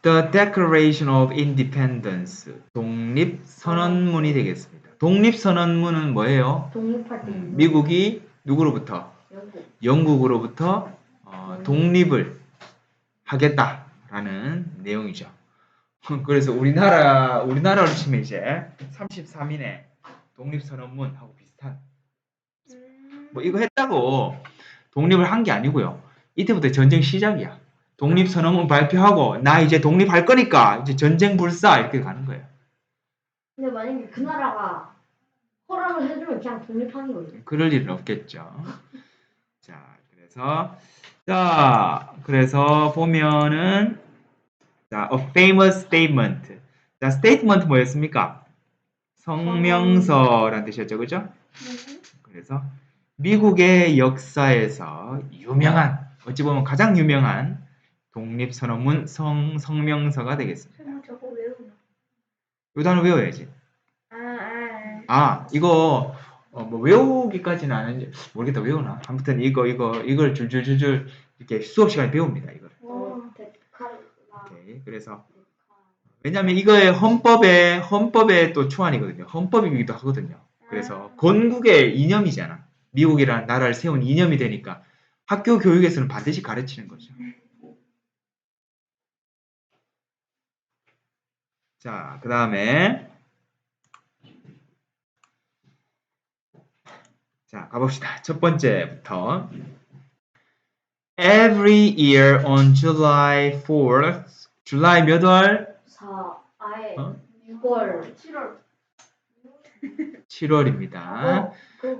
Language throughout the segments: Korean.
The Declaration of Independence. 독립선언문이 되겠습니다. 독립선언문은 뭐예요? 독립할 때 미국이 누구로부터? 영국으로부터 독립을 하겠다라는 내용이죠. 그래서 우리나라로 치면 이제 33인의 독립선언문하고 비슷한. 뭐 이거 했다고 독립을 한 게 아니고요. 이때부터 전쟁 시작이야. 독립선언문 발표하고 나 이제 독립할 거니까 이제 전쟁 불사 이렇게 가는 거예요. 근데 만약에 그 나라가 허락을 해주면 그냥 독립하는 거예요. 그럴 일은 없겠죠. 그래서 보면은 자, a famous statement. 자, statement 뭐였습니까? 성명서라는 뜻이었죠, 그죠? 그래서 미국의 역사에서 유명한, 어찌 보면 가장 유명한 독립선언문 성명서가 되겠습니다. 저거 외우나? 이 단어 외워야지. 이거 뭐 외우기까지는 안 했는지 모르겠다. 외우나? 아무튼 이걸 줄줄줄줄 이렇게 수업 시간에 배웁니다. 이걸. 오케이. 그래서 왜냐면 이거의 헌법의 또 초안이거든요. 헌법이기도 하거든요. 그래서 건국의 이념이잖아. 미국이라는 나라를 세운 이념이 되니까 학교 교육에서는 반드시 가르치는 거죠. 자, 그 다음에 자, 가봅시다. 첫 번째부터 Every year on July 4th July 몇 월? 6월 7월입니다.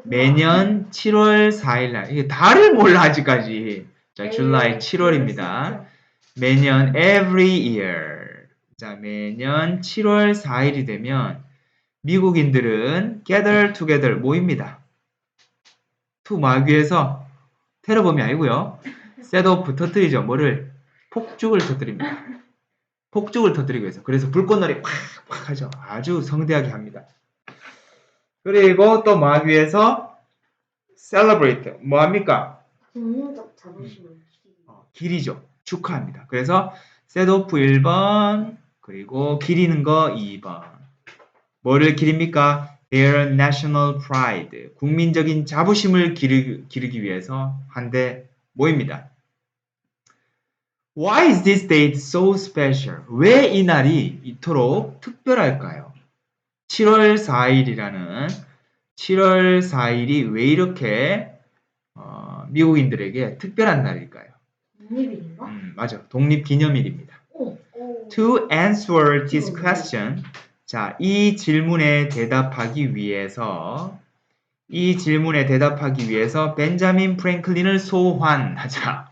매년 7월 4일 날 이게 달을 몰라 아직까지. 자, July 7월입니다. 매년 every year. 자, 매년 7월 4일이 되면 미국인들은 gather together 모입니다. to 막 위해서 테러범이 아니고요. set off 터뜨리죠. 뭐를? 폭죽을 터뜨립니다. 폭죽을 터뜨리기 위해서. 그래서 불꽃놀이 팍팍 하죠. 아주 성대하게 합니다. 그리고 또 막 위해서 celebrate 뭐 합니까? 국민적 자부심을 기리죠. 축하합니다. 그래서 set off 1번 그리고 기리는 거 2번. 뭐를 기립니까? Their national pride. 국민적인 자부심을 기르기 위해서 한데 모입니다. Why is this date so special? 왜 이 날이 이토록 특별할까요? 7월 4일이 왜 이렇게 미국인들에게 특별한 날일까요? 독립일인가? 맞아. 독립기념일입니다. To answer this question, 자, 이 질문에 대답하기 위해서 벤자민 프랭클린을 소환하자.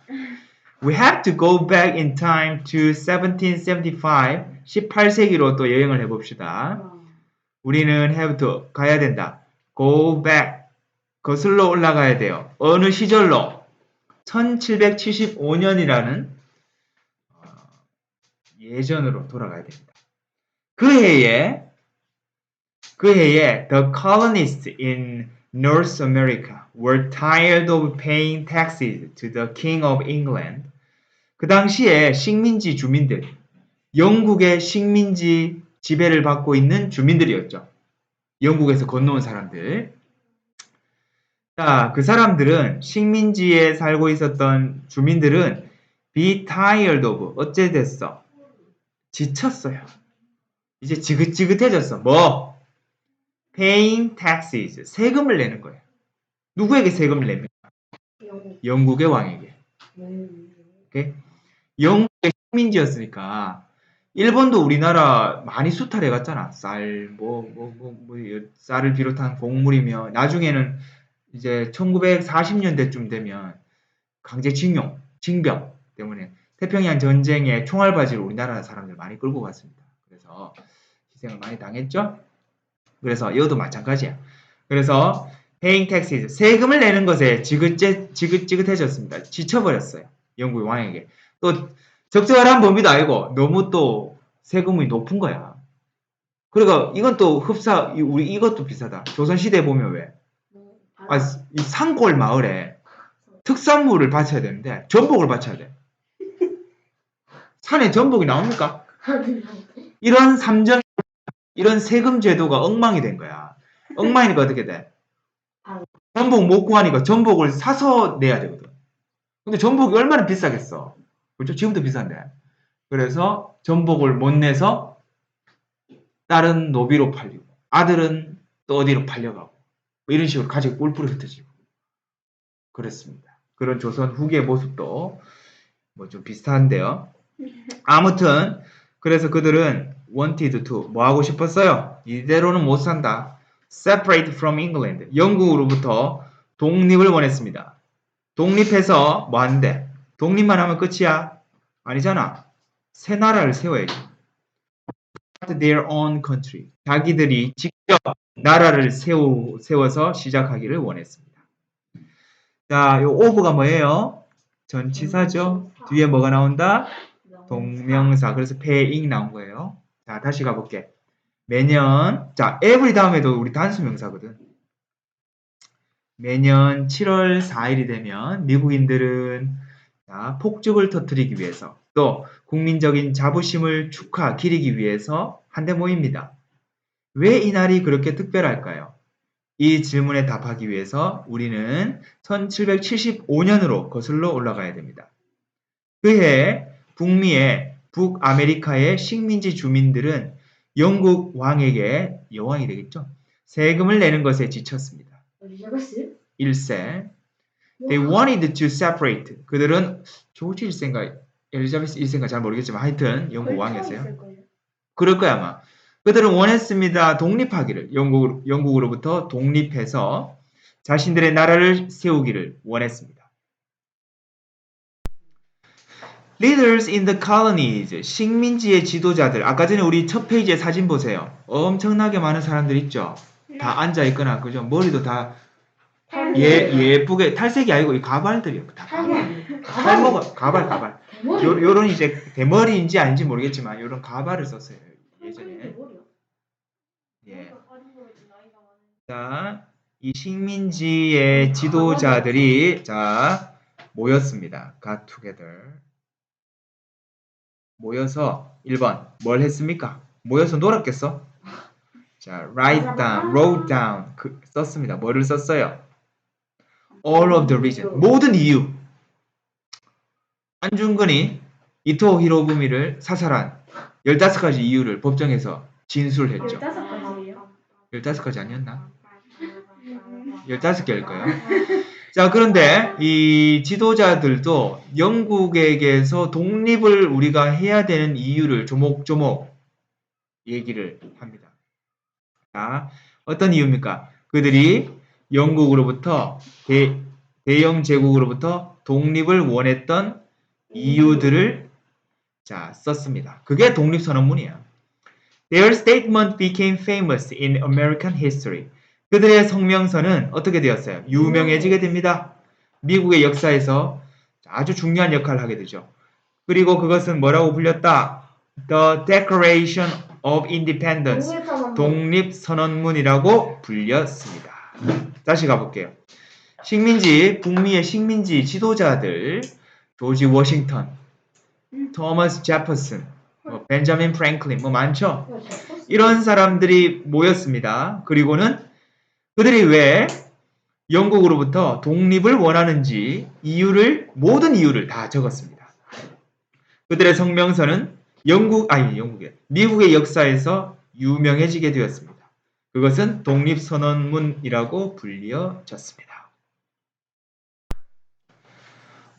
We have to go back in time to 1775. 18세기로 또 여행을 해봅시다. 우리는 have to 가야 된다. Go back. 거슬러 올라가야 돼요. 어느 시절로? 1775년이라는 예전으로 돌아가야 됩니다. 그 해에 the colonists in North America were tired of paying taxes to the King of England. 그 당시에 식민지 주민들, 영국의 식민지 지배를 받고 있는 주민들이었죠. 영국에서 건너온 사람들. 자, 그 사람들은 식민지에 살고 있었던 주민들은 be tired of 어째 됐어? 지쳤어요. 이제 지긋지긋해졌어. 뭐? paying taxes. 세금을 내는 거예요. 누구에게 세금을 냅니까? 영국의 왕에게. 오케이? 영국의 식민지였으니까 일본도 우리나라 많이 수탈해 갔잖아. 쌀, 쌀을 비롯한 곡물이며 나중에는 이제 1940년대쯤 되면 강제징용, 징병 때문에 태평양 전쟁에 총알바지로 우리나라 사람들 많이 끌고 갔습니다. 그래서 희생을 많이 당했죠. 그래서 이것도 마찬가지야. 그래서 paying taxes, 세금을 내는 것에 지긋지긋해졌습니다. 지쳐버렸어요. 영국의 왕에게. 또 적절한 범위도 아니고 너무 또 세금이 높은 거야. 그러니까 이건 또 우리 이것도 비싸다. 조선시대에 보면 왜? 이 산골 마을에 특산물을 바쳐야 되는데 전복을 바쳐야 돼. 산에 전복이 나옵니까? 네. 이런 삼정, 이런 세금 제도가 엉망이 된 거야. 엉망이니까 어떻게 돼? 전복 못 구하니까 전복을 사서 내야 되거든. 근데 전복이 얼마나 비싸겠어. 그렇죠? 지금도 비싼데. 그래서 전복을 못 내서 딸은 노비로 팔리고 아들은 또 어디로 팔려가고 뭐 이런 식으로 가족이 뿔뿔이 흩어지고 그랬습니다. 그런 조선 후기의 모습도 뭐 좀 비슷한데요. 아무튼 그래서 그들은 wanted to 뭐 하고 싶었어요? 이대로는 못 산다. separate from England 영국으로부터 독립을 원했습니다. 독립해서 뭐 한대? 독립만 하면 끝이야? 아니잖아. 새 나라를 세워야지. their own country. 자기들이 직접 나라를 세워서 시작하기를 원했습니다. 자, 요 오브가 뭐예요? 전치사죠. 뒤에 뭐가 나온다? 동명사. 그래서 paying 나온 거예요. 자, 다시 가볼게. 매년, 자, every 다음에도 우리 단수 명사거든. 매년 7월 4일이 되면 미국인들은 자, 폭죽을 터뜨리기 위해서 또 국민적인 자부심을 기리기 위해서 한데 모입니다. 왜 이 날이 그렇게 특별할까요? 이 질문에 답하기 위해서 우리는 1775년으로 거슬러 올라가야 됩니다. 그해 북미의 북아메리카의 식민지 주민들은 영국 왕에게 여왕이 되겠죠. 세금을 내는 것에 지쳤습니다. 엘리자베스? 1세. They wanted to separate. 그들은 조지 1세인가 엘리자베스 1세인가 잘 모르겠지만 하여튼 영국 왕이었어요. 그럴 거야 아마. 그들은 원했습니다. 독립하기를. 영국으로부터 독립해서 자신들의 나라를 세우기를 원했습니다. Leaders in the colonies. 식민지의 지도자들. 아까 전에 우리 첫 페이지에 사진 보세요. 엄청나게 많은 사람들 있죠. 다 앉아 있거나 그죠. 머리도 다 예쁘게 탈색이 아니고 이 가발들이요. 다 탈모가 가발. 요런 이제 대머리인지 아닌지 모르겠지만 요런 가발을 썼어요. 예전에. 예. 자, 이 식민지의 지도자들이 자 모였습니다. got together. 모여서 1번 뭘 했습니까? 모여서 놀았겠어? 자, wrote down 썼습니다. 뭐를 썼어요? all of the reason 모든 이유. 안중근이 이토 히로부미를 사살한 15가지 이유를 법정에서 진술했죠. 15가지예요? 15가지 아니었나? 15개일 거예요. 자, 그런데 이 지도자들도 영국에게서 독립을 우리가 해야 되는 이유를 조목조목 얘기를 합니다. 자, 어떤 이유입니까? 그들이 영국으로부터 대영 제국으로부터 독립을 원했던 이유들을 자, 썼습니다. 그게 독립선언문이야. Their statement became famous in American history. 그들의 성명서는 어떻게 되었어요? 유명해지게 됩니다. 미국의 역사에서 아주 중요한 역할을 하게 되죠. 그리고 그것은 뭐라고 불렸다? The Declaration of Independence. 독립선언문이라고 불렸습니다. 다시 가볼게요. 북미의 식민지 지도자들, 조지 워싱턴, 토머스 제퍼슨, 벤자민 프랭클린, 많죠? 이런 사람들이 모였습니다. 그리고는 그들이 왜 영국으로부터 독립을 원하는지 모든 이유를 다 적었습니다. 그들의 성명서는 미국의 역사에서 유명해지게 되었습니다. 그것은 독립선언문이라고 불려졌습니다.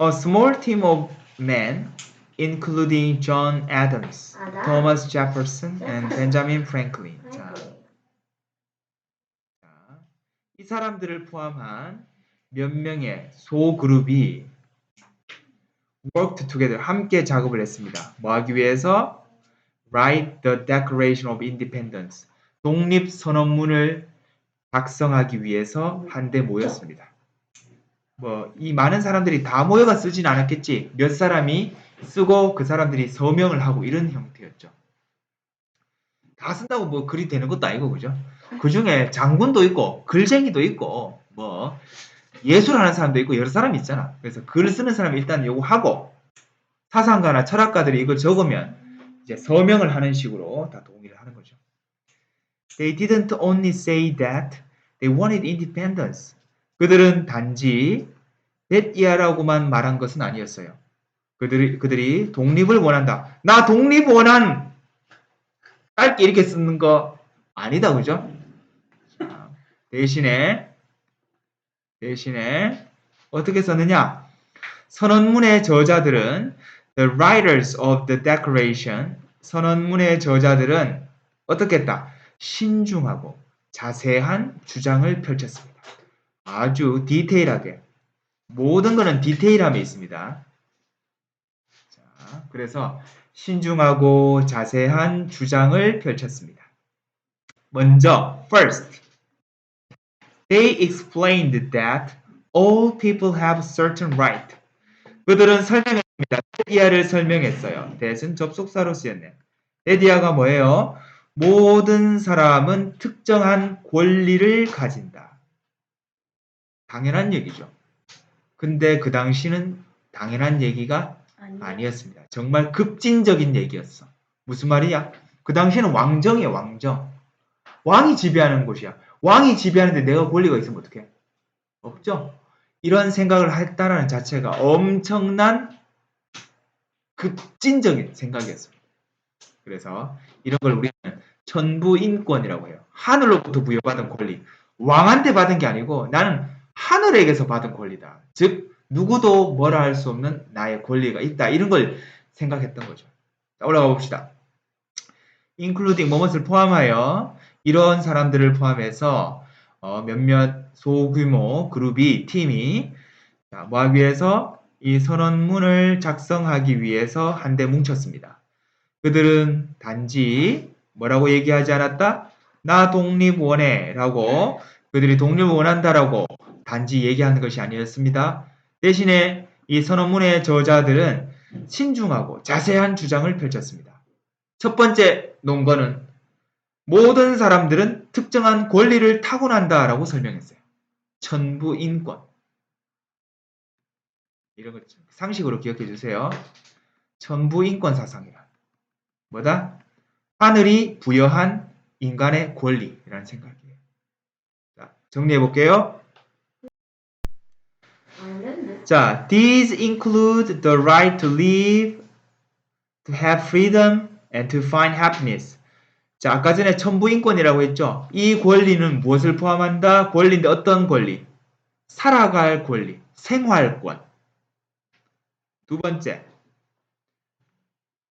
A small team of men, including John Adams, Thomas Jefferson, and Benjamin Franklin. 자, 이 사람들을 포함한 몇 명의 소그룹이 worked together, 함께 작업을 했습니다. 뭐 하기 위해서? Write the Declaration of Independence, 독립선언문을 작성하기 위해서 한데 모였습니다. 이 많은 사람들이 다 모여가 쓰진 않았겠지. 몇 사람이 쓰고 그 사람들이 서명을 하고 이런 형태였죠. 다 쓴다고 글이 되는 것도 아니고, 그죠? 그 중에 장군도 있고, 글쟁이도 있고, 예술하는 사람도 있고, 여러 사람이 있잖아. 그래서 글 쓰는 사람이 일단 요거 하고, 사상가나 철학가들이 이걸 적으면 이제 서명을 하는 식으로 다 동의를 하는 거죠. They didn't only say that they wanted independence. 그들은 단지 that year라고만 말한 것은 아니었어요. 그들이 독립을 원한다. 나 독립 원한! 짧게 이렇게 쓰는 거 아니다, 그죠? 대신에 어떻게 썼느냐? 선언문의 저자들은 the writers of the declaration 선언문의 저자들은 어떻게 했다? 신중하고 자세한 주장을 펼쳤습니다. 아주 디테일하게 모든 것은 디테일함이 있습니다. 자, 그래서 신중하고 자세한 주장을 펼쳤습니다. 먼저 first they explained that all people have certain right. 그들은 설명했습니다. 데디아를 설명했어요. that은 접속사로 쓰였네. 데디아가 뭐예요? 모든 사람은 특정한 권리를 가진다. 당연한 얘기죠. 근데 그 당시는 당연한 얘기가 아니었습니다. 정말 급진적인 얘기였어. 무슨 말이야? 그 당시는 왕정이에요, 왕정. 왕이 지배하는 곳이야. 왕이 지배하는데 내가 권리가 있으면 어떡해? 없죠? 이런 생각을 했다는 자체가 엄청난 급진적인 생각이었습니다. 그래서 이런 걸 우리는 천부인권이라고 해요. 하늘로부터 부여받은 권리. 왕한테 받은 게 아니고 나는 하늘에게서 받은 권리다. 즉 누구도 뭐라 할 수 없는 나의 권리가 있다. 이런 걸 생각했던 거죠. 자, 올라가 봅시다. including 뭐뭇을 포함하여 이런 사람들을 포함해서 몇몇 소규모 그룹이 팀이 뭐 하기 위해서 이 선언문을 작성하기 위해서 한데 뭉쳤습니다. 그들은 단지 뭐라고 얘기하지 않았다? 나 독립 원해 라고 그들이 독립을 원한다라고 단지 얘기하는 것이 아니었습니다. 대신에 이 선언문의 저자들은 신중하고 자세한 주장을 펼쳤습니다. 첫 번째 논거는 모든 사람들은 특정한 권리를 타고난다라고 설명했어요. 천부인권. 이런 거 상식으로 기억해 주세요. 천부인권 사상이라. 뭐다? 하늘이 부여한 인간의 권리라는 생각이에요. 자, 정리해 볼게요. 자, these include the right to live, to have freedom, and to find happiness. 자, 아까 전에 천부인권이라고 했죠? 이 권리는 무엇을 포함한다? 권리인데 어떤 권리? 살아갈 권리, 생활권. 두 번째,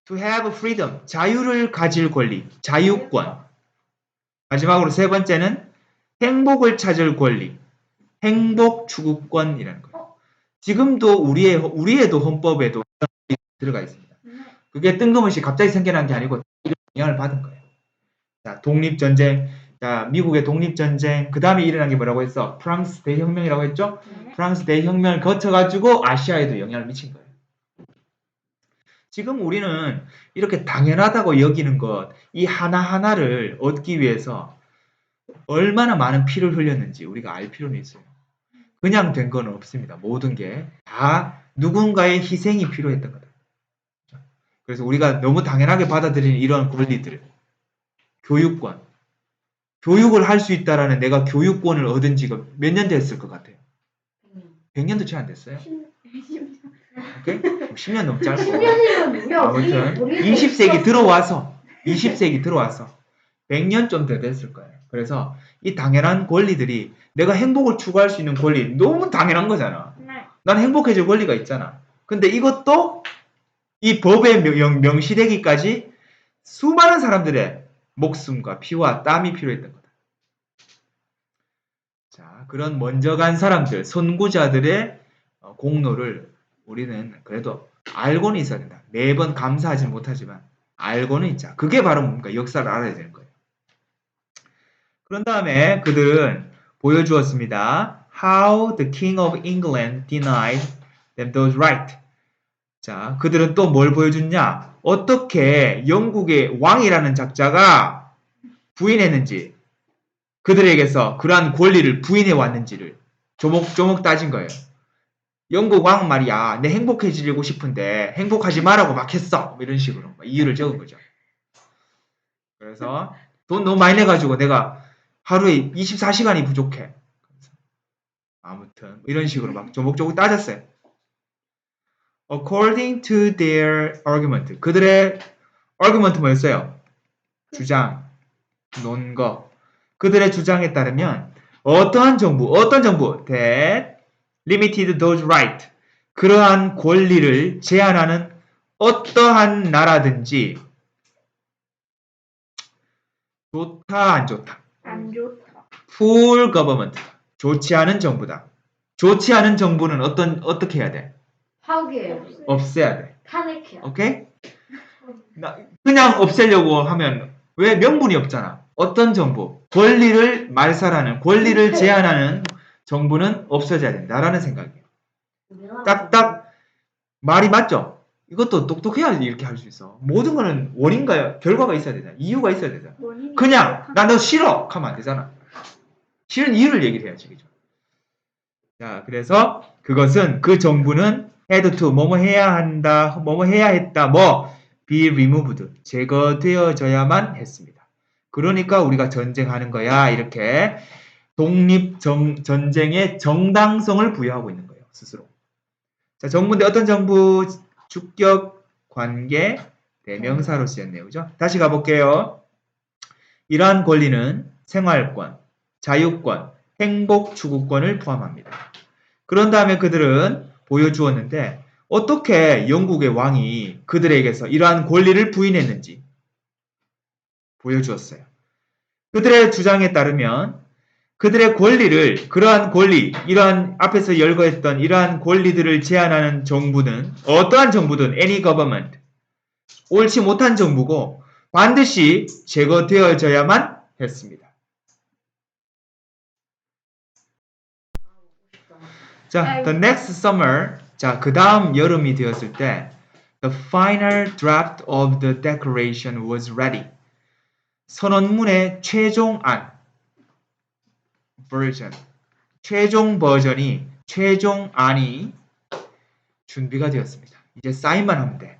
to have freedom, 자유를 가질 권리, 자유권. 마지막으로 세 번째는 행복을 찾을 권리, 행복 추구권이라는 거예요. 지금도 우리에도 헌법에도 들어가 있습니다. 그게 뜬금없이 갑자기 생겨난 게 아니고 영향을 받은 거예요. 자, 독립전쟁, 자, 미국의 독립전쟁, 그 다음에 일어난 게 뭐라고 했어? 프랑스 대혁명이라고 했죠? 프랑스 대혁명을 거쳐가지고 아시아에도 영향을 미친 거예요. 지금 우리는 이렇게 당연하다고 여기는 것, 이 하나하나를 얻기 위해서 얼마나 많은 피를 흘렸는지 우리가 알 필요는 있어요. 그냥 된 건 없습니다. 모든 게 다 누군가의 희생이 필요했던 거다. 그래서 우리가 너무 당연하게 받아들이는 이런 권리들, 교육권, 교육을 할 수 있다라는 내가 교육권을 얻은 지가 몇 년 됐을 것 같아요? 100년도 채 안 됐어요? 오케이? 10년 넘지 않고. 10년이면 아무튼 20세기 들어와서 100년 좀 더 됐을 거예요. 그래서 이 당연한 권리들이 내가 행복을 추구할 수 있는 권리 너무 당연한 거잖아. 난 행복해질 권리가 있잖아. 근데 이것도 이 법에 명시되기까지 수많은 사람들의 목숨과 피와 땀이 필요했던 거다. 자, 그런 먼저 간 사람들, 선구자들의 공로를 우리는 그래도 알고는 있어야 된다. 매번 감사하지 못하지만 알고는 있자. 그게 바로 뭔가 역사를 알아야 되는 거예요. 그런 다음에 그들은 보여주었습니다. How the King of England denied them those right. 자, 그들은 또 뭘 보여줬냐? 어떻게 영국의 왕이라는 작자가 부인했는지, 그들에게서 그러한 권리를 부인해 왔는지를 조목조목 따진 거예요. 영국 왕 말이야. 내 행복해지고 싶은데 행복하지 말라고 막 했어. 뭐 이런 식으로 이유를 적은 거죠. 그래서 돈 너무 많이 내가지고 내가 하루에 24시간이 부족해. 아무튼 이런 식으로 막 조목조목 따졌어요. According to their argument. 그들의 argument 뭐였어요? 주장, 논거. 그들의 주장에 따르면 어떤 정부 that limited those right. 그러한 권리를 제한하는 어떠한 나라든지 좋다 안 좋다. 안 좋다. Poor government. 좋지 않은 정부다. 좋지 않은 정부는 어떻게 해야 돼? 파괴해요. 없애야 돼. 탄핵해요. 오케이? 그냥 없애려고 하면 왜 명분이 없잖아. 어떤 정부? 권리를 말살하는, 권리를 제한하는 정부는 없어져야 된다라는 생각이에요. 딱딱 말이 맞죠? 이것도 똑똑해야 이렇게 할 수 있어. 모든 거는 원인과 결과가 있어야 되잖아. 이유가 있어야 되잖아. 그냥 나 너 싫어 하면 안 되잖아. 싫은 이유를 얘기를 해야지. 그죠? 자, 그래서 그것은 그 정부는 had to 뭐뭐 해야 한다, 뭐뭐 해야 했다, 뭐 be removed 제거되어져야만 했습니다. 그러니까 우리가 전쟁하는 거야. 이렇게 전쟁의 정당성을 부여하고 있는 거예요. 스스로. 자, 정부인데 어떤 정부? 주격 관계 대명사로 쓰였네요. 그죠? 다시 가볼게요. 이러한 권리는 생활권, 자유권, 행복 추구권을 포함합니다. 그런 다음에 그들은 보여주었는데 어떻게 영국의 왕이 그들에게서 이러한 권리를 부인했는지 보여주었어요. 그들의 주장에 따르면 그들의 권리를, 그러한 권리, 이러한 앞에서 열거했던 이러한 권리들을 제한하는 정부는 어떠한 정부든 any government, 옳지 못한 정부고 반드시 제거되어져야만 했습니다. 자, the next summer, 자, 그 다음 여름이 되었을 때 the final draft of the declaration was ready. 선언문의 최종안 version, 최종 버전이, 최종안이 준비가 되었습니다. 이제 사인만 하면 돼.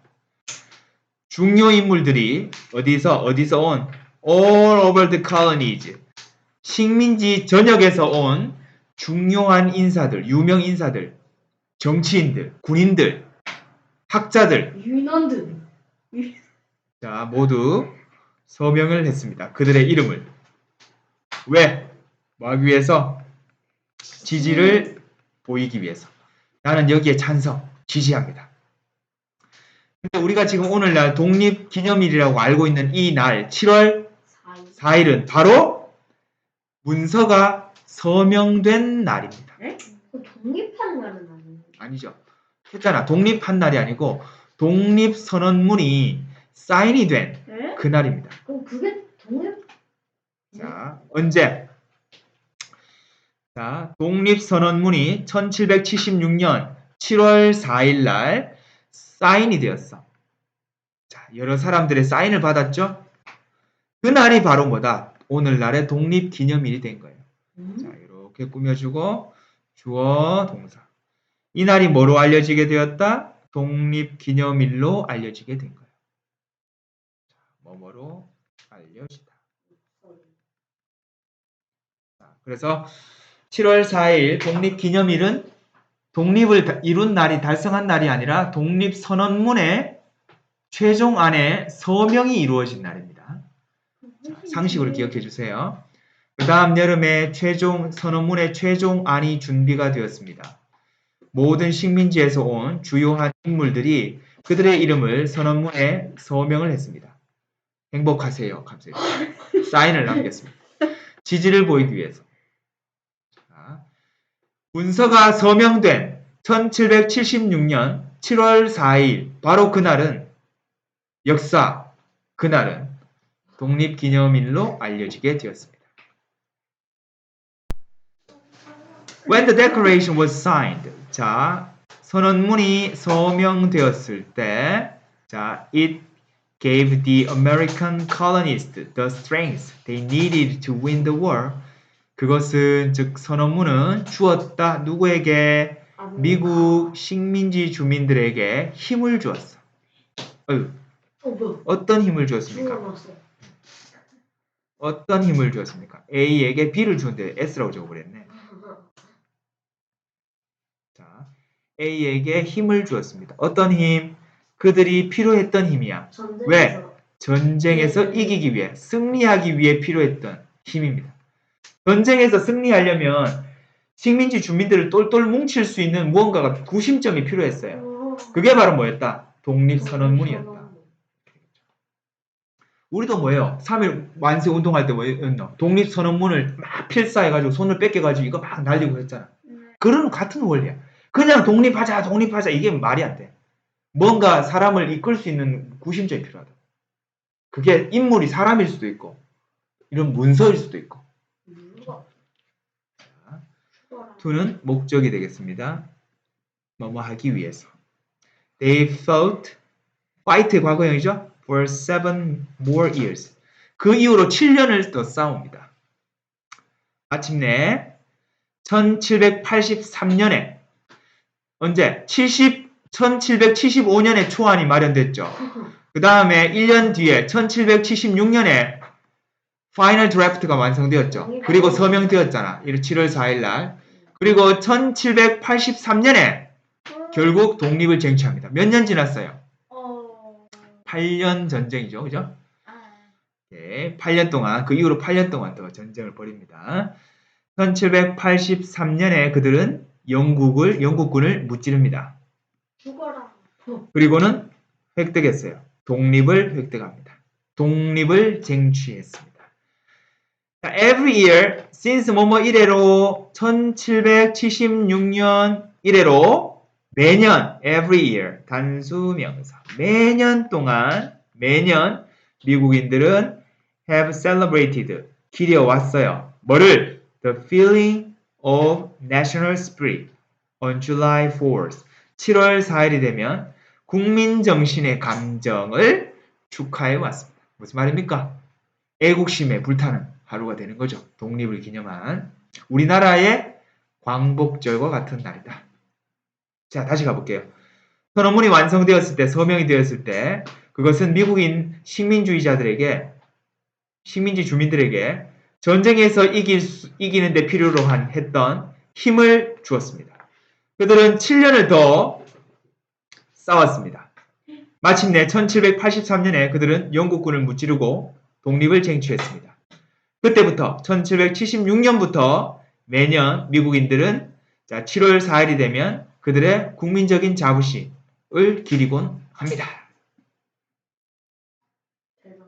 중요 인물들이 어디서 온? All over the colonies. 식민지 전역에서 온 중요한 인사들, 유명 인사들, 정치인들, 군인들, 학자들, 유인원들. 자, 모두 서명을 했습니다. 그들의 이름을. 왜? 뭐 하기 위해서? 지지를 보이기 위해서. 나는 여기에 찬성, 지지합니다. 근데 우리가 지금 오늘날 독립기념일이라고 알고 있는 이 날, 7월 4일은 바로 문서가 서명된 날입니다. 그 독립한 날은 아니에요. 아니죠. 했잖아. 독립한 날이 아니고 독립선언문이 사인이 된 그 날입니다. 그럼 그게 독립? 자, 언제? 자, 독립선언문이 1776년 7월 4일 날 사인이 되었어. 자, 여러 사람들의 사인을 받았죠? 그 날이 바로 뭐다? 오늘날의 독립기념일이 된 거예요. 자, 이렇게 꾸며주고 주어, 동사. 이 날이 뭐로 알려지게 되었다? 독립기념일로 알려지게 된 거예요. 자, 뭐뭐로 알려지다. 자, 그래서 7월 4일 독립기념일은 독립을 이룬 날이 달성한 날이 아니라 독립선언문의 최종안에 서명이 이루어진 날입니다. 자, 상식으로 기억해 주세요. 그 다음 여름에 선언문의 최종안이 준비가 되었습니다. 모든 식민지에서 온 주요한 인물들이 그들의 이름을 선언문에 서명을 했습니다. 행복하세요. 감사합니다. 사인을 남겼습니다. 지지를 보이기 위해서. 자, 문서가 서명된 1776년 7월 4일 바로 그날은 역사, 그날은 독립기념일로 알려지게 되었습니다. When the declaration was signed, 자, 선언문이 서명되었을 때, 자, it gave the American colonists the strength they needed to win the war. 그것은 즉 선언문은 주었다 누구에게? 미국 식민지 주민들에게 힘을 주었어. 어휴, 뭐야? 어떤 힘을 주었습니까? 죽어놨어. 어떤 힘을 주었습니까? A에게 B를 주는데 S라고 적어버렸네. 자, A에게 힘을 주었습니다. 어떤 힘? 그들이 필요했던 힘이야. 왜? 전쟁에서 이기기 위해, 승리하기 위해 필요했던 힘입니다. 전쟁에서 승리하려면 식민지 주민들을 똘똘 뭉칠 수 있는 무언가가 구심점이 필요했어요. 그게 바로 뭐였다? 독립선언문이었다. 우리도 뭐예요? 3.1 만세 운동할 때 뭐였노? 독립선언문을 막 필사해가지고 손을 뺏겨가지고 이거 막 날리고 했잖아. 그런 같은 원리야. 그냥 독립하자, 독립하자 이게 말이 안 돼. 뭔가 사람을 이끌 수 있는 구심점이 필요하다. 그게 인물이 사람일 수도 있고 이런 문서일 수도 있고. 자, 2는 목적이 되겠습니다. 뭐뭐 하기 위해서. They fought, fight 과거형이죠. For 7 more years. 그 이후로 7년을 더 싸웁니다. 마침내 1783년에 언제? 1775년에 초안이 마련됐죠. 그 다음에 1년 뒤에 1776년에 파이널 드래프트가 완성되었죠. 그리고 서명되었잖아. 7월 4일 날. 그리고 1783년에 결국 독립을 쟁취합니다. 몇 년 지났어요? 8년 전쟁이죠. 그죠? 네, 8년 동안, 그 이후로 8년 동안 더 전쟁을 벌입니다. 1783년에 그들은 영국군을 무찌릅니다. 죽어라. 그리고는 획득했어요. 독립을 획득합니다. 독립을 쟁취했습니다. Every year, since 뭐뭐 이래로 1776년 이래로 매년, every year, 단수명사. 매년 동안, 매년 미국인들은 have celebrated, 기려왔어요. 뭐를? The feeling of national spirit on July 4th. 7월 4일이 되면 국민정신의 감정을 축하해 왔습니다. 무슨 말입니까? 애국심에 불타는 하루가 되는 거죠. 독립을 기념한 우리나라의 광복절과 같은 날이다. 자, 다시 가볼게요. 선언문이 완성되었을 때, 서명이 되었을 때 그것은 미국인 식민지 주민들에게 전쟁에서 이기는 데 필요로 했던 힘을 주었습니다. 그들은 7년을 더 싸웠습니다. 마침내 1783년에 그들은 영국군을 무찌르고 독립을 쟁취했습니다. 그때부터 1776년부터 매년 미국인들은 7월 4일이 되면 그들의 국민적인 자부심을 기리곤 합니다.